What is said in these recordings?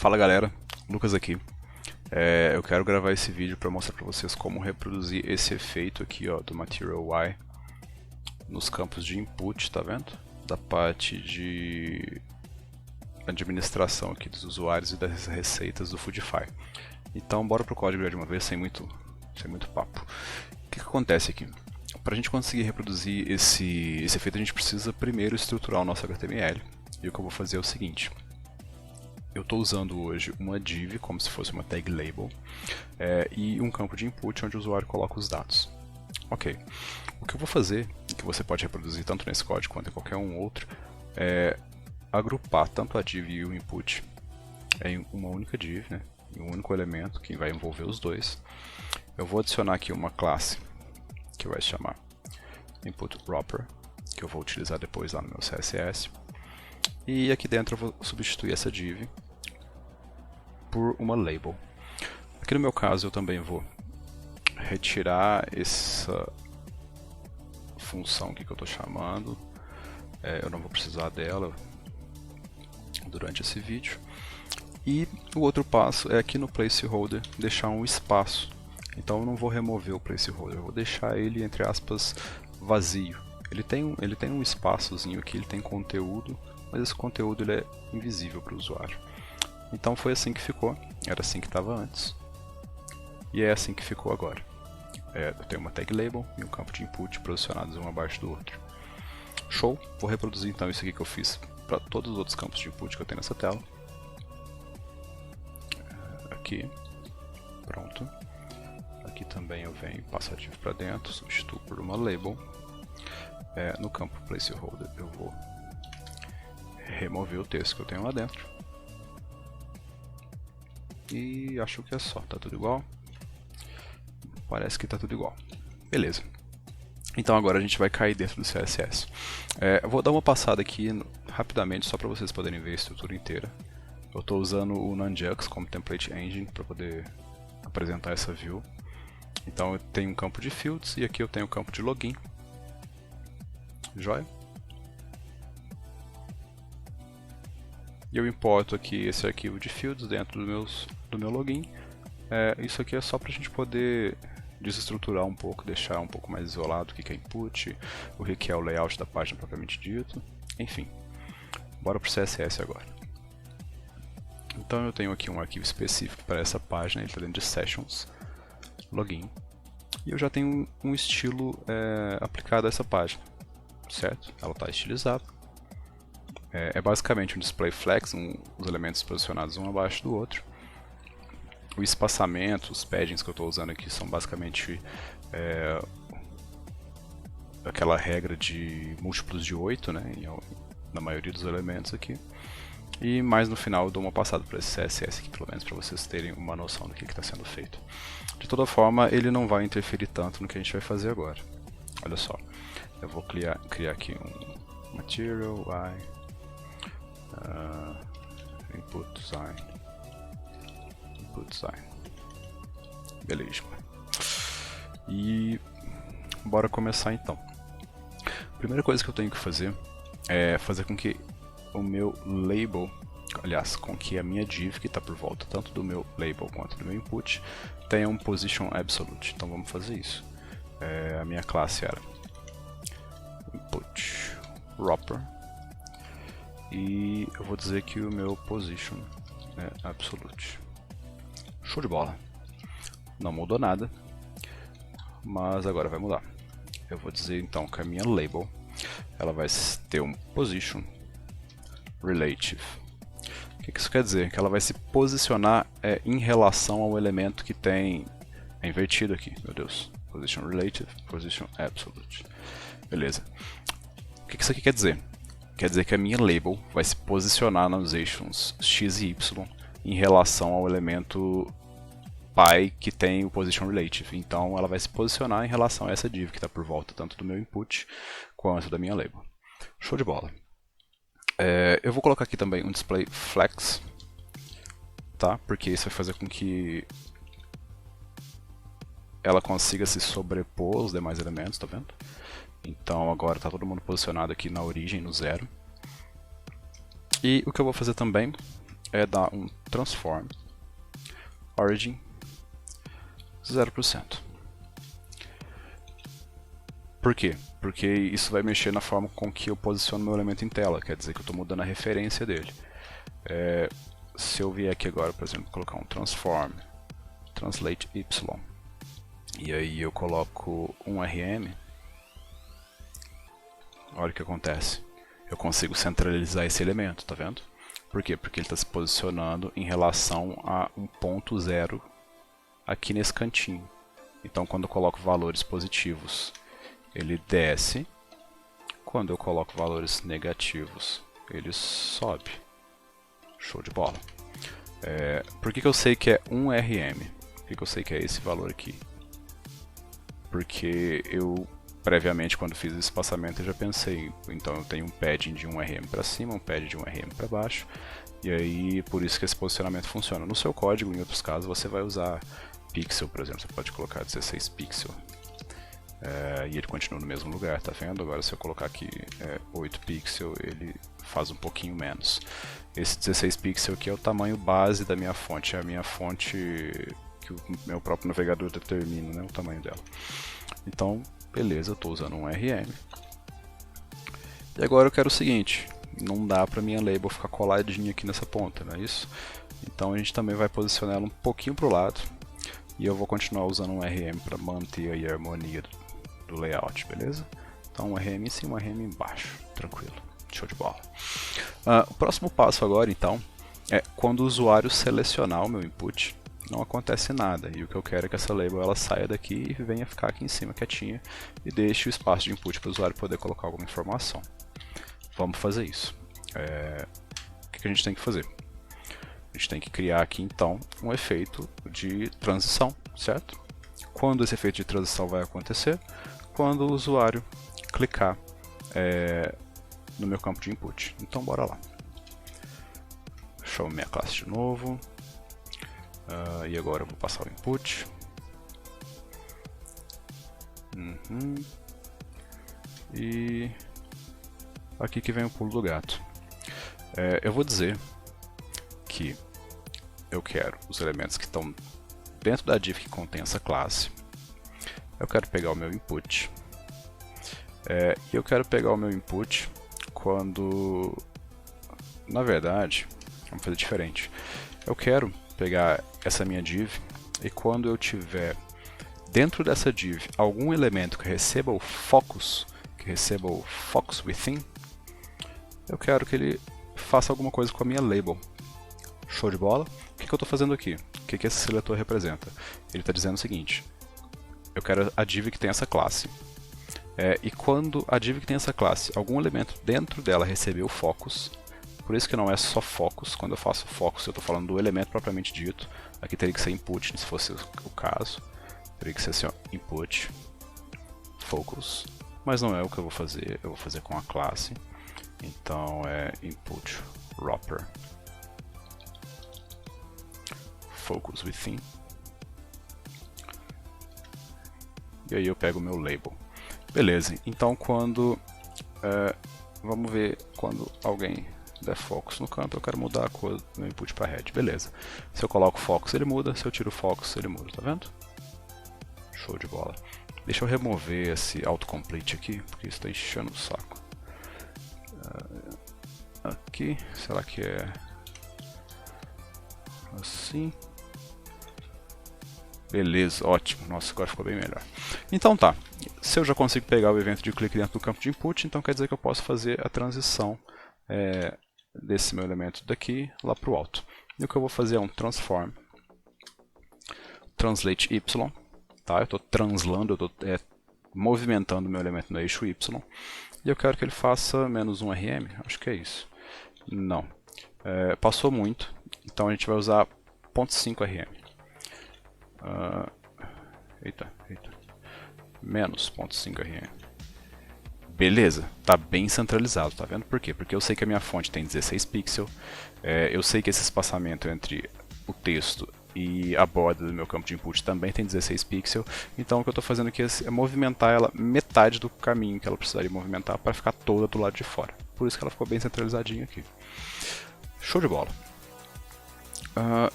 Fala galera, Lucas aqui. Eu quero gravar esse vídeo para mostrar para vocês como reproduzir esse efeito aqui, ó, do Material Y nos campos de input, tá vendo? Da parte de administração aqui dos usuários e das receitas do Foodify. Então bora pro código já de uma vez, sem muito papo. O que acontece aqui? Para a gente conseguir reproduzir esse efeito, a gente precisa primeiro estruturar o nosso HTML. E o que eu vou fazer é o seguinte. Eu estou usando hoje uma div, como se fosse uma tag label, e um campo de input onde o usuário coloca os dados. Ok. O que eu vou fazer, e que você pode reproduzir tanto nesse código quanto em qualquer um outro, é agrupar tanto a div e o input em uma única div, né, em um único elemento que vai envolver os dois. Eu vou adicionar aqui uma classe que vai se chamar input wrapper, que eu vou utilizar depois lá no meu CSS. E aqui dentro eu vou substituir essa div por uma label. Aqui no meu caso eu também vou retirar essa função aqui que eu estou chamando. Eu não vou precisar dela durante esse vídeo. E o outro passo é aqui no placeholder deixar um espaço. Então eu não vou remover o placeholder, eu vou deixar ele, entre aspas, vazio. Ele tem um espaçozinho aqui, ele tem conteúdo, mas esse conteúdo ele é invisível para o usuário. Então foi assim que ficou, era assim que estava antes, e é assim que ficou agora. Eu tenho uma tag label e um campo de input posicionados um abaixo do outro. Show! Vou reproduzir então isso aqui que eu fiz para todos os outros campos de input que eu tenho nessa tela. Aqui, pronto. Aqui também eu venho passo a div para dentro, substituo por uma label. No campo placeholder eu vou remover o texto que eu tenho lá dentro. E acho que é só, tá tudo igual? Parece que tá tudo igual. Beleza. Então agora a gente vai cair dentro do CSS. Eu vou dar uma passada aqui rapidamente, só para vocês poderem ver a estrutura inteira. Eu estou usando o Nunjux como template engine para poder apresentar essa view. Então eu tenho um campo de fields e aqui eu tenho um campo de login. Joia? E eu importo aqui esse arquivo de fields dentro do meu login. Isso aqui é só para a gente poder desestruturar um pouco, deixar um pouco mais isolado o que é input, o que é o layout da página propriamente dito. Enfim, bora para o CSS agora. Então eu tenho aqui um arquivo específico para essa página, ele está dentro de sessions, login. E eu já tenho um estilo aplicado a essa página, certo? Ela está estilizada. É basicamente um display flex, os elementos posicionados um abaixo do outro. O espaçamento, os paddings que eu estou usando aqui são basicamente aquela regra de múltiplos de 8, né, na maioria dos elementos aqui. E mais no final eu dou uma passada para esse CSS aqui, pelo menos para vocês terem uma noção do que está sendo feito. De toda forma, ele não vai interferir tanto no que a gente vai fazer agora. Olha só, eu vou criar aqui um Material Y input design, beleza. E bora começar então. A primeira coisa que eu tenho que fazer é fazer com que o meu label, aliás, com que a minha div que está por volta tanto do meu label quanto do meu input tenha um position absolute. Então vamos fazer isso. A minha classe era input wrapper e eu vou dizer que o meu position é absolute. Show de bola. Não mudou nada, mas agora vai mudar. Eu vou dizer então que a minha label ela vai ter um position relative. O que isso quer dizer? Que ela vai se posicionar em relação ao elemento que tem... É invertido aqui, meu Deus. Position relative, position absolute. Beleza. O que isso aqui quer dizer? Quer dizer que a minha label vai se posicionar nos eixos x e y em relação ao elemento pi que tem o position relative. Então ela vai se posicionar em relação a essa div que está por volta tanto do meu input quanto da minha label. Show de bola. Eu vou colocar aqui também um display flex, tá? Porque isso vai fazer com que ela consiga se sobrepor aos demais elementos, tá vendo? Então agora está todo mundo posicionado aqui na origem, no 0. E o que eu vou fazer também é dar um transform origin 0%. Por quê? Porque isso vai mexer na forma com que eu posiciono meu elemento em tela, quer dizer que eu estou mudando a referência dele. Se eu vier aqui agora, por exemplo, colocar um transform translate y, e aí eu coloco um rm, olha o que acontece. Eu consigo centralizar esse elemento, tá vendo? Por quê? Porque ele está se posicionando em relação a um ponto zero aqui nesse cantinho. Então quando eu coloco valores positivos, ele desce. Quando eu coloco valores negativos, ele sobe. Show de bola. Por que eu sei que é 1 RM? Por que eu sei que é esse valor aqui? Porque eu, previamente, quando fiz esse espaçamento, eu já pensei. Então eu tenho um padding de 1 RM para cima, um padding de 1 RM para baixo. E aí, por isso que esse posicionamento funciona. No seu código, em outros casos, você vai usar pixel, por exemplo. Você pode colocar 16 pixel. E ele continua no mesmo lugar, tá vendo? Agora se eu colocar aqui 8 pixels, ele faz um pouquinho menos. Esse 16 pixels aqui é o tamanho base da minha fonte, é a minha fonte que o meu próprio navegador determina, né, o tamanho dela. Então, beleza, eu estou usando um RM. E agora eu quero o seguinte, não dá para minha label ficar coladinha aqui nessa ponta, não é isso? Então a gente também vai posicionar ela um pouquinho para o lado. E eu vou continuar usando um RM para manter aí a harmonia do layout, beleza? Então um RM em cima, um RM embaixo, tranquilo, show de bola. O próximo passo agora então é quando o usuário selecionar o meu input, não acontece nada, e o que eu quero é que essa label ela saia daqui e venha ficar aqui em cima quietinha e deixe o espaço de input para o usuário poder colocar alguma informação. Vamos fazer isso. O que a gente tem que fazer? A gente tem que criar aqui então um efeito de transição, certo? Quando esse efeito de transição vai acontecer? Quando o usuário clicar no meu campo de input. Então bora lá. Chamo minha classe de novo. E agora eu vou passar o input. E aqui que vem o pulo do gato. Eu vou dizer que eu quero os elementos que estão dentro da div que contém essa classe. Eu quero pegar o meu input. E eu quero pegar o meu input quando... Na verdade, vamos fazer diferente. Eu quero pegar essa minha div e quando eu tiver dentro dessa div algum elemento que receba o focus, within, eu quero que ele faça alguma coisa com a minha label. Show de bola? O que eu estou fazendo aqui? O que esse seletor representa? Ele está dizendo o seguinte: eu quero a div que tem essa classe. E quando a div que tem essa classe, algum elemento dentro dela receber o focus, por isso que não é só focus, quando eu faço focus eu estou falando do elemento propriamente dito, aqui teria que ser input, se fosse o caso, teria que ser assim, ó, input, focus, mas não é o que eu vou fazer com a classe, então é input wrapper focus within, e aí eu pego o meu label. Beleza, então quando, vamos ver, quando alguém der focus no campo, eu quero mudar a cor do meu input para red, beleza. Se eu coloco focus ele muda, se eu tiro focus ele muda, tá vendo? Show de bola. Deixa eu remover esse autocomplete aqui, porque isso está enchendo o saco. Aqui, será que é assim? Beleza, ótimo. Nossa, agora ficou bem melhor. Então tá, se eu já consigo pegar o evento de clique dentro do campo de input, então quer dizer que eu posso fazer a transição desse meu elemento daqui lá para o alto. E o que eu vou fazer é um transform translate y, tá? Eu estou translando, eu estou movimentando o meu elemento no eixo y, e eu quero que ele faça menos 1 RM, acho que é isso. Não, passou muito, então a gente vai usar 0.5 RM. Menos 0.5 RM. Beleza, tá bem centralizado, tá vendo? Por quê? Porque eu sei que a minha fonte tem 16 pixels, eu sei que esse espaçamento entre o texto e a borda do meu campo de input também tem 16 pixels, então o que eu estou fazendo aqui é movimentar ela metade do caminho que ela precisaria movimentar para ficar toda do lado de fora. Por isso que ela ficou bem centralizadinha aqui. Show de bola.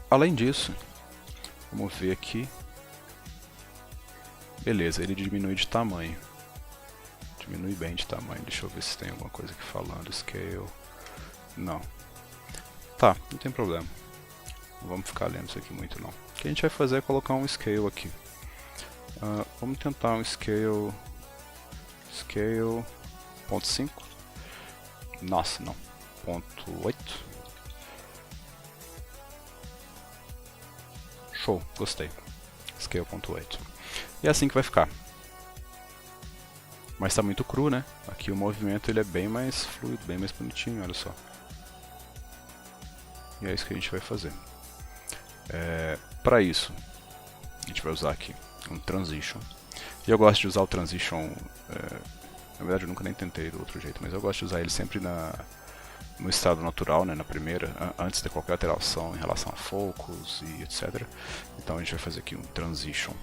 Além disso, vamos ver aqui. Beleza, ele diminui de tamanho. Diminui bem de tamanho. Deixa eu ver se tem alguma coisa aqui falando. Scale. Não. Tá, não tem problema. Não vamos ficar lendo isso aqui muito não. O que a gente vai fazer é colocar um scale aqui. Vamos tentar um scale 0.5. Nossa, não. 0.8. Show, gostei. Scale 0.8. E é assim que vai ficar. Mas está muito cru, né? Aqui o movimento ele é bem mais fluido, bem mais bonitinho, olha só. E é isso que a gente vai fazer. Para isso, a gente vai usar aqui um Transition. E eu gosto de usar o Transition, na verdade eu nunca nem tentei do outro jeito, mas eu gosto de usar ele sempre no estado natural, né, na primeira, antes de qualquer alteração em relação a focus e etc. Então a gente vai fazer aqui um Transition,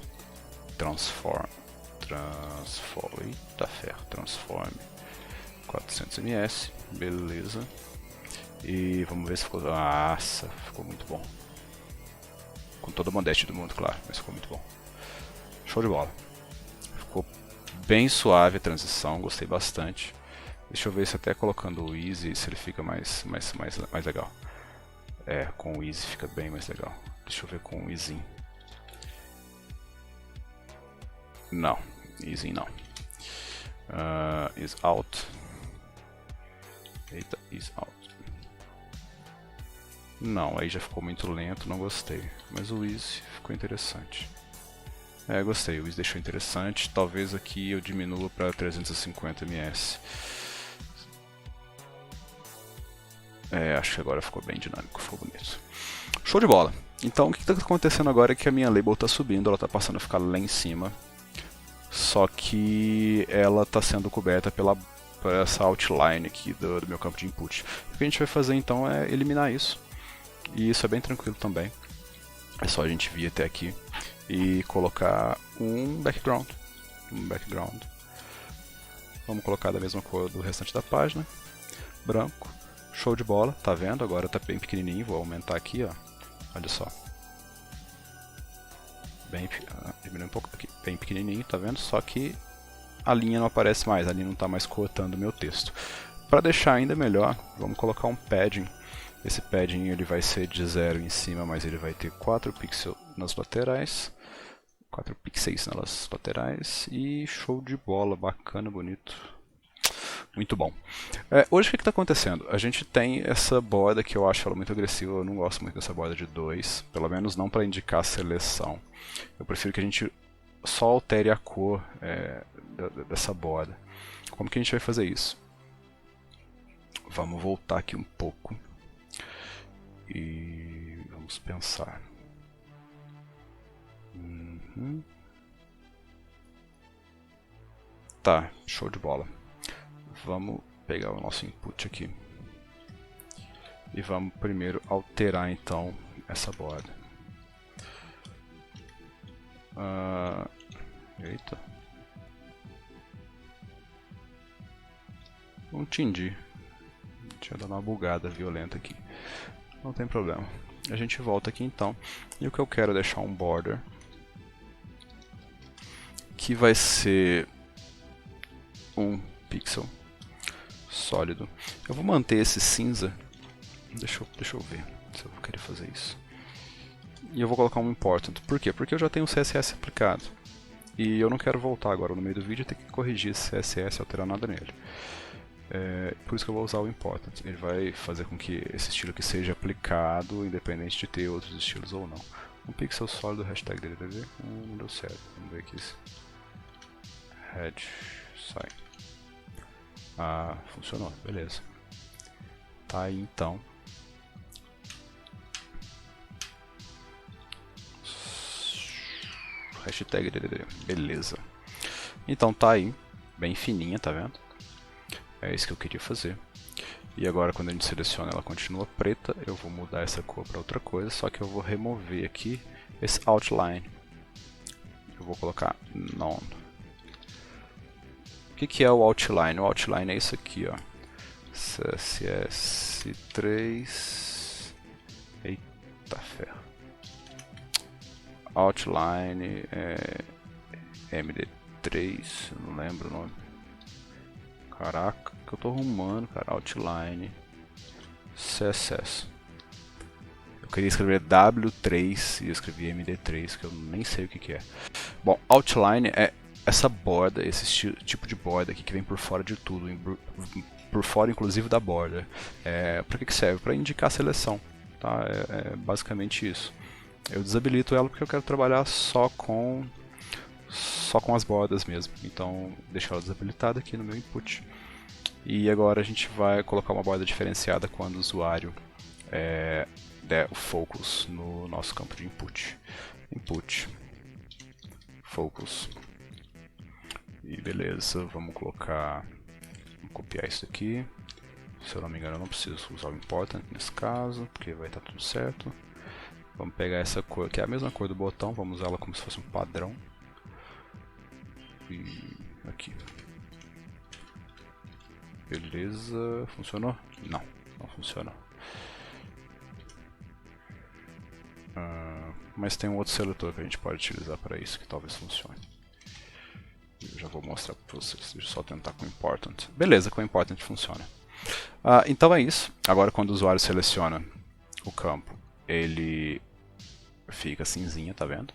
Transform 400 ms, beleza. E vamos ver se ficou. Nossa, ficou muito bom. Com toda a modéstia do mundo, claro, mas ficou muito bom. Show de bola. Ficou bem suave a transição, gostei bastante. Deixa eu ver se até colocando o Easy, se ele fica mais legal. Com o Easy fica bem mais legal. Deixa eu ver com o Easy. Não, Easy não. Is out. Eita, is out. Não, aí já ficou muito lento, não gostei. Mas o Easy ficou interessante. Gostei, o Easy deixou interessante. Talvez aqui eu diminua para 350 ms. Acho que agora ficou bem dinâmico, ficou bonito. Show de bola! Então o que está acontecendo agora é que a minha label está subindo, ela está passando a ficar lá em cima. Só que ela está sendo coberta por essa outline aqui do meu campo de input. O que a gente vai fazer então é eliminar isso. E isso é bem tranquilo também. É só a gente vir até aqui e colocar um background. Vamos colocar da mesma cor do restante da página. Branco. Show de bola, tá vendo? Agora tá bem pequenininho, vou aumentar aqui, ó. Olha só. Diminuir um pouco aqui, bem pequenininho, tá vendo? Só que a linha não aparece mais, a linha não está mais cortando o meu texto. Para deixar ainda melhor, vamos colocar um padding. Esse padding ele vai ser de 0 em cima, mas ele vai ter 4 pixels nas laterais. 4 pixels nas laterais e show de bola, bacana, bonito. Muito bom. Hoje o que está acontecendo? A gente tem essa borda que eu acho ela muito agressiva, eu não gosto muito dessa borda de 2, pelo menos não para indicar a seleção. Eu prefiro que a gente só altere a cor dessa borda. Como que a gente vai fazer isso? Vamos voltar aqui um pouco e vamos pensar. Tá, show de bola. Vamos pegar o nosso input aqui e vamos primeiro alterar então essa borda. Eita, não entendi. Deixa eu dar uma bugada violenta aqui. Não tem problema. A gente volta aqui então. E o que eu quero é deixar um border que vai ser um pixel sólido. Eu vou manter esse cinza. Deixa eu ver se eu vou querer fazer isso. E eu vou colocar um important. Por quê? Porque eu já tenho o CSS aplicado. E eu não quero voltar agora no meio do vídeo e ter que corrigir esse CSS e alterar nada nele. Por isso que eu vou usar o important. Ele vai fazer com que esse estilo aqui seja aplicado, independente de ter outros estilos ou não. Um pixel sólido, hashtag dele deve ver. Não deu certo. Vamos ver aqui. Head, sai. Funcionou, beleza. Tá aí então. Hashtag dele, beleza. Então tá aí, bem fininha, tá vendo? É isso que eu queria fazer. E agora quando a gente seleciona ela continua preta, eu vou mudar essa cor para outra coisa, só que eu vou remover aqui esse outline. Eu vou colocar none. O que é o outline? O outline é isso aqui, ó. CSS3. Eita outline MD3, eu não lembro o nome. Caraca, que eu tô arrumando, cara. Outline CSS. Eu queria escrever W3 e eu escrevi MD3, que eu nem sei o que é. Bom, outline é essa borda, esse tipo de borda aqui que vem por fora de tudo, por fora inclusive da borda. Para que serve? Para indicar a seleção, tá? É basicamente isso. Eu desabilito ela porque eu quero trabalhar só com as bordas mesmo. Então, deixo ela desabilitada aqui no meu input. E agora a gente vai colocar uma borda diferenciada quando o usuário der o focus no nosso campo de input. Input, focus. E beleza, vamos colocar, vamos copiar isso aqui. Se eu não me engano, eu não preciso usar o important nesse caso, porque vai estar tudo certo. Vamos pegar essa cor, que é a mesma cor do botão, vamos usá-la como se fosse um padrão. E aqui. Beleza, funcionou? Não, não funcionou. Mas tem um outro seletor que a gente pode utilizar para isso, que talvez funcione. Eu já vou mostrar para vocês, deixa eu só tentar com important. Beleza, com important funciona. Então é isso. Agora quando o usuário seleciona o campo, ele fica cinzinha, tá vendo?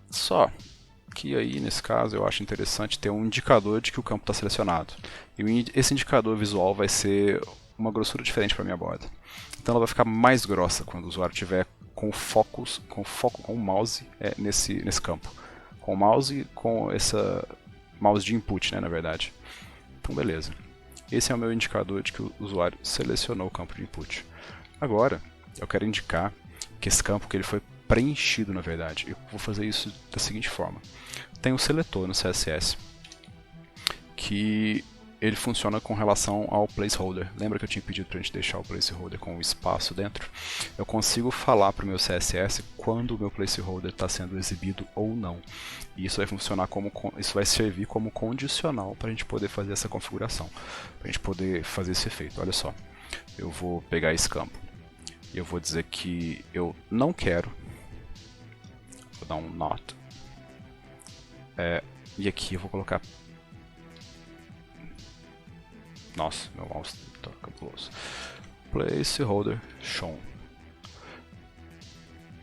Só que aí, nesse caso, eu acho interessante ter um indicador de que o campo está selecionado. E esse indicador visual vai ser uma grossura diferente para a minha borda. Então ela vai ficar mais grossa quando o usuário tiver com o mouse nesse campo. Com o mouse com essa mouse de input, né, na verdade. Então beleza. Esse é o meu indicador de que o usuário selecionou o campo de input. Agora, eu quero indicar que esse campo que ele foi preenchido, na verdade. Eu vou fazer isso da seguinte forma. Tem um seletor no CSS que ele funciona com relação ao placeholder. Lembra que eu tinha pedido para a gente deixar o placeholder com o espaço dentro? Eu consigo falar para o meu CSS quando o meu placeholder está sendo exibido ou não. E isso vai funcionar isso vai servir como condicional para a gente poder fazer essa configuração, para a gente poder fazer esse efeito. Olha só, eu vou pegar esse campo e eu vou dizer que eu não quero. Vou dar um not. E aqui eu vou colocar. Nossa, meu mouse tá cabuloso. Placeholder shown.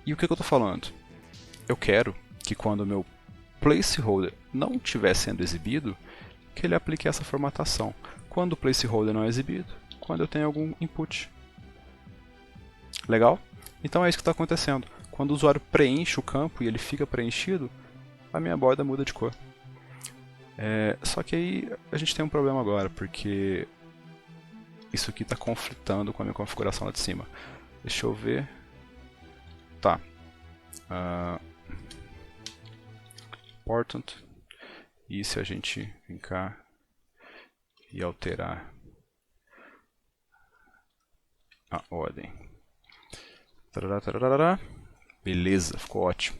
E o que eu tô falando? Eu quero que quando o meu placeholder não estiver sendo exibido, que ele aplique essa formatação. Quando o placeholder não é exibido, quando eu tenho algum input. Legal? Então é isso que está acontecendo. Quando o usuário preenche o campo e ele fica preenchido, a minha borda muda de cor. Só que aí a gente tem um problema agora, porque isso aqui está conflitando com a minha configuração lá de cima. Deixa eu ver. Tá. Important. E se a gente vir cá e alterar a ordem? Tarará. Beleza, ficou ótimo.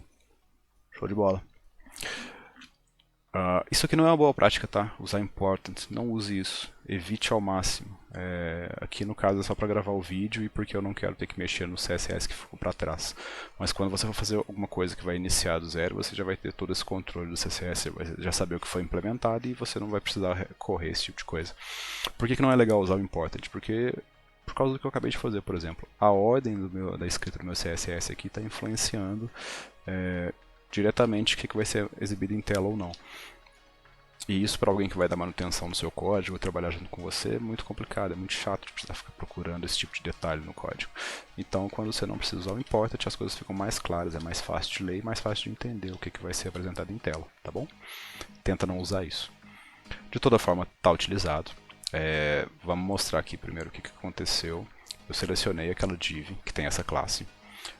Show de bola. Isso aqui não é uma boa prática, tá? Usar important, não use isso, evite ao máximo. Aqui no caso é só para gravar o vídeo e porque eu não quero ter que mexer no CSS que ficou para trás. Mas quando você for fazer alguma coisa que vai iniciar do zero, você já vai ter todo esse controle do CSS, você vai já saber o que foi implementado e você não vai precisar correr esse tipo de coisa. Por que não é legal usar o important? Porque por causa do que eu acabei de fazer, por exemplo. A ordem da escrita do meu CSS aqui está influenciando diretamente o que vai ser exibido em tela ou não. E isso para alguém que vai dar manutenção no seu código, trabalhar junto com você, é muito complicado, é muito chato de precisar ficar procurando esse tipo de detalhe no código. Então, quando você não precisa usar o important, as coisas ficam mais claras, é mais fácil de ler e mais fácil de entender o que vai ser apresentado em tela, tá bom? Tenta não usar isso. De toda forma, está utilizado. Vamos mostrar aqui primeiro o que aconteceu. Eu selecionei aquela div que tem essa classe.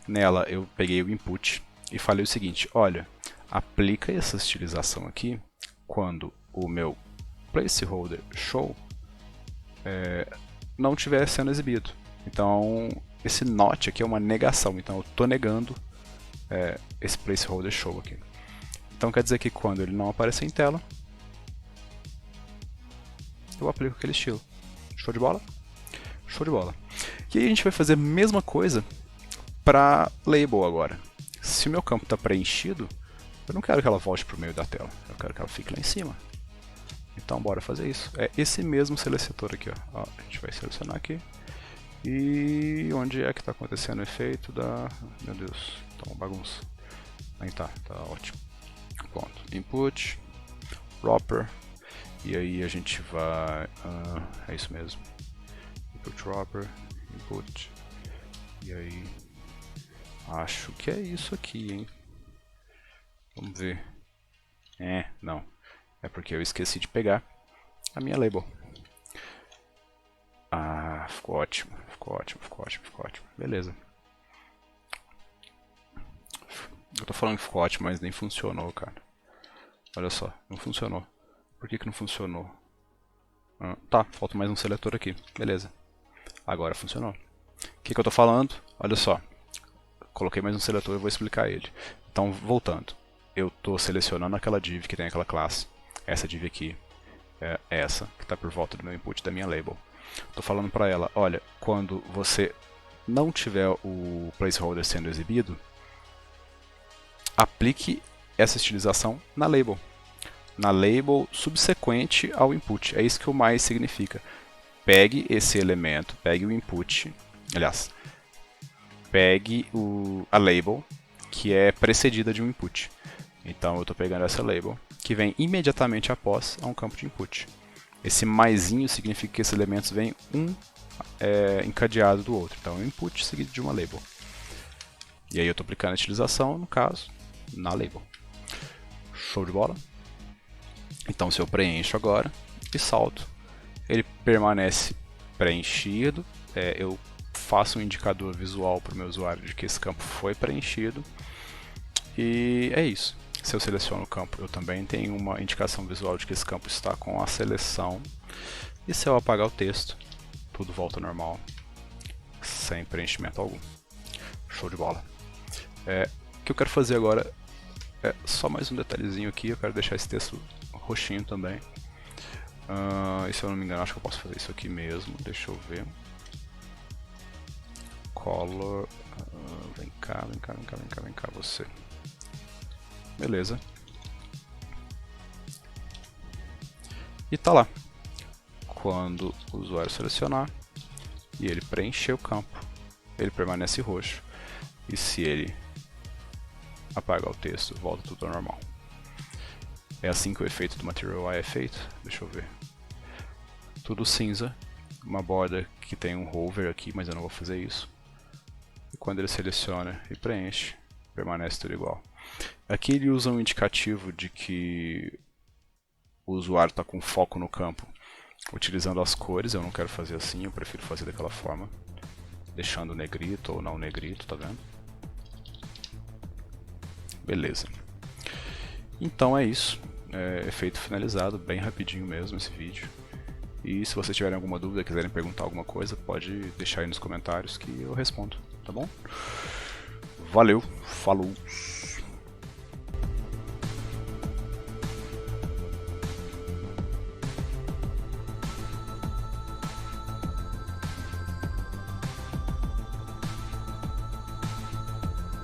Nela eu peguei o input e falei o seguinte: olha, aplica essa estilização aqui quando o meu placeholder show não estiver sendo exibido. Então esse not aqui é uma negação, então eu estou negando esse placeholder show aqui. Então quer dizer que quando ele não aparecer em tela, eu aplico aquele estilo. Show de bola? Show de bola. E aí a gente vai fazer a mesma coisa para label agora. Se o meu campo está preenchido, eu não quero que ela volte para o meio da tela, eu quero que ela fique lá em cima. Então bora fazer isso. É esse mesmo seletor aqui, ó. A gente vai selecionar aqui. E onde é que está acontecendo o efeito da... Meu Deus, tá uma bagunça. Aí tá ótimo. Ponto. Input, wrapper. E aí a gente vai... é isso mesmo. Input wrapper, input. E aí... Acho que é isso aqui, hein. Vamos ver. Não. É porque eu esqueci de pegar a minha label. Ficou ótimo, ficou ótimo, ficou ótimo, ficou ótimo. Beleza. Eu tô falando que ficou ótimo, mas nem funcionou, cara. Olha só, não funcionou. Por que não funcionou? Tá, falta mais um seletor aqui. Beleza. Agora funcionou. O que eu tô falando? Olha só. Coloquei mais um seletor e vou explicar ele. Então, voltando. Eu estou selecionando aquela div que tem aquela classe. Essa div aqui é essa, que está por volta do meu input da minha label. Estou falando para ela, olha, quando você não tiver o placeholder sendo exibido, aplique essa estilização na label. Na label subsequente ao input. É isso que o mais significa. Pegue esse elemento, pegue o input, aliás, pegue a label que é precedida de um input. Então eu estou pegando essa label que vem imediatamente após a um campo de input. Esse maisinho significa que esses elementos vêm um encadeado do outro. Então é um input seguido de uma label. E aí eu estou aplicando a estilização, no caso, na label. Show de bola? Então se eu preencho agora e salto, ele permanece preenchido. Eu faço um indicador visual para o meu usuário de que esse campo foi preenchido. E é isso. Se eu seleciono o campo, eu também tenho uma indicação visual de que esse campo está com a seleção. E se eu apagar o texto, tudo volta ao normal, sem preenchimento algum. Show de bola. O que eu quero fazer agora é só mais um detalhezinho aqui. Eu quero deixar esse texto roxinho também. E se eu não me engano, acho que eu posso fazer isso aqui mesmo. Deixa eu ver. Color. Vem cá, você. Beleza. E tá lá. Quando o usuário selecionar e ele preencher o campo, ele permanece roxo. E se ele apagar o texto, volta tudo ao normal. É assim que o efeito do Material UI é feito. Deixa eu ver. Tudo cinza. Uma borda que tem um hover aqui, mas eu não vou fazer isso. E quando ele seleciona e preenche, permanece tudo igual. Aqui ele usa um indicativo de que o usuário está com foco no campo utilizando as cores. Eu não quero fazer assim, eu prefiro fazer daquela forma, deixando negrito ou não negrito, tá vendo? Beleza. Então é isso. Efeito finalizado, bem rapidinho mesmo esse vídeo. E se vocês tiverem alguma dúvida, quiserem perguntar alguma coisa, pode deixar aí nos comentários que eu respondo, tá bom? Valeu, falou!